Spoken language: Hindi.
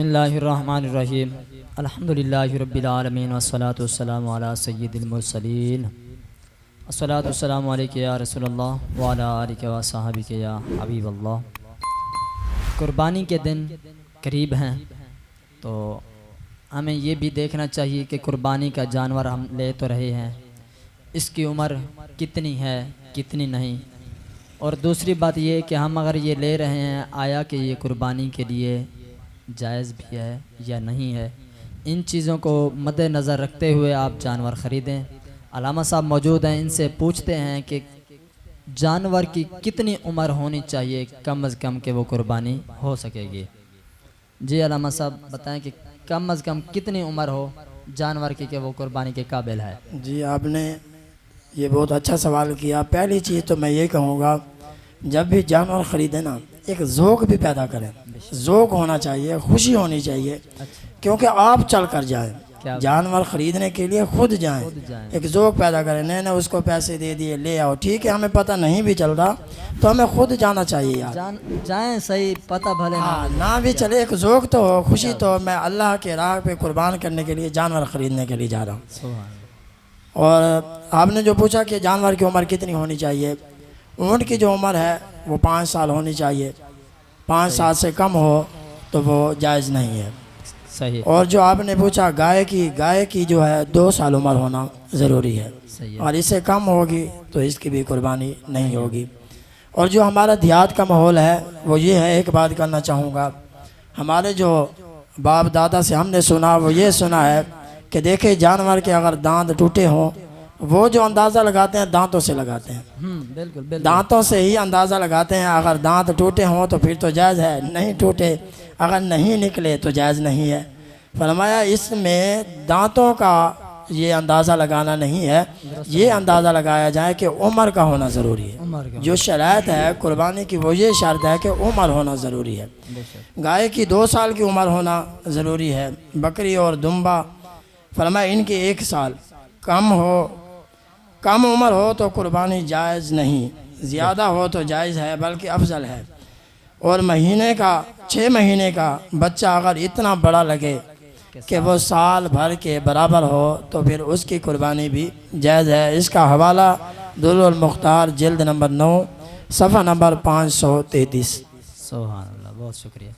बिस्मिल्लाहिर्रहमानिर्रहीम अल्हम्दुलिल्लाहि रब्बिल आलमीन वस्सलातु वस्सलामु अला सय्यिदिल मुरसलीन अस्सलातु वस्सलामु अलैका या रसूलल्लाह व अला आलिका व सहाबिका या हबीबल्लाह। कुर्बानी के दिन करीब हैं तो हमें ये भी देखना चाहिए कि कुर्बानी का जानवर हम ले तो रहे हैं, इसकी उम्र कितनी है कितनी नहीं। और दूसरी बात ये कि हम अगर ये ले रहे हैं आया कि ये कुर्बानी के लिए जायज़ भी है या नहीं है, इन चीज़ों को मद्देनज़र रखते हुए आप जानवर ख़रीदें। अलामा साहब मौजूद हैं, इनसे पूछते हैं कि जानवर की कितनी उम्र होनी चाहिए कम अज़ कम कि वो कुर्बानी हो सकेगी। जी अलामा साहब बताएं कि कम अज़ कम कितनी उम्र हो जानवर की कि वो कुर्बानी के काबिल है। जी आपने ये बहुत अच्छा सवाल किया। पहली चीज़ तो मैं ये कहूँगा, जब भी जानवर ख़रीदें ना एक ज़ौक़ भी पैदा करें, ज़ौक़ होना चाहिए, खुशी होनी चाहिए। क्योंकि आप चल कर जाएँ जानवर ख़रीदने के लिए खुद जाएं, एक ज़ौक़ पैदा करें। नहीं उसको पैसे दे दिए ले आओ, ठीक है, हमें पता नहीं भी चल रहा तो हमें खुद जाना चाहिए यार। जाएं सही, पता भले ना भी चले, एक ज़ौक़ तो हो, खुशी तो मैं अल्लाह के राह पे कुर्बान करने के लिए जानवर ख़रीदने के लिए जा रहा हूँ। और आपने जो पूछा कि जानवर की उम्र कितनी होनी चाहिए, ऊँट की जो उम्र है वो 5 साल होनी चाहिए। 5 साल से कम हो तो वो जायज़ नहीं है। सही। और जो आपने पूछा गाय की जो है 2 साल उम्र होना ज़रूरी है। सही है। और इससे कम होगी तो इसकी भी कुर्बानी नहीं होगी। और जो हमारा देहात का माहौल है वो ये है, एक बात करना चाहूँगा, हमारे जो बाप दादा से हमने सुना वो ये सुना है कि देखे जानवर के अगर दांत टूटे हों, वो जो अंदाज़ा लगाते हैं दांतों से लगाते हैं। बिल्कुल बिल्कुल, दांतों से ही अंदाज़ा लगाते हैं। अगर दांत टूटे हों तो फिर तो जायज़ है, नहीं टूटे अगर नहीं निकले तो जायज़ नहीं है। फरमाया इसमें दांतों का ये अंदाज़ा लगाना नहीं है, ये अंदाज़ा लगाया जाए कि उम्र का होना ज़रूरी है। जो शराइत है कुर्बानी की वो ये शर्त है कि उम्र होना ज़रूरी है। गाय की 2 साल की उम्र होना ज़रूरी है। बकरी और दुम्बा फरमाया इनकी 1 साल कम उम्र हो तो कुर्बानी जायज़ नहीं, ज़्यादा हो तो जायज़ है बल्कि अफजल है। और 6 महीने का बच्चा अगर इतना बड़ा लगे कि वो साल भर के बराबर हो तो फिर उसकी कुर्बानी भी जायज़ है। इसका हवाला दुर्रुल मुख्तार जिल्द नंबर 9 सफ़ा नंबर 533। सुभान अल्लाह, बहुत शुक्रिया।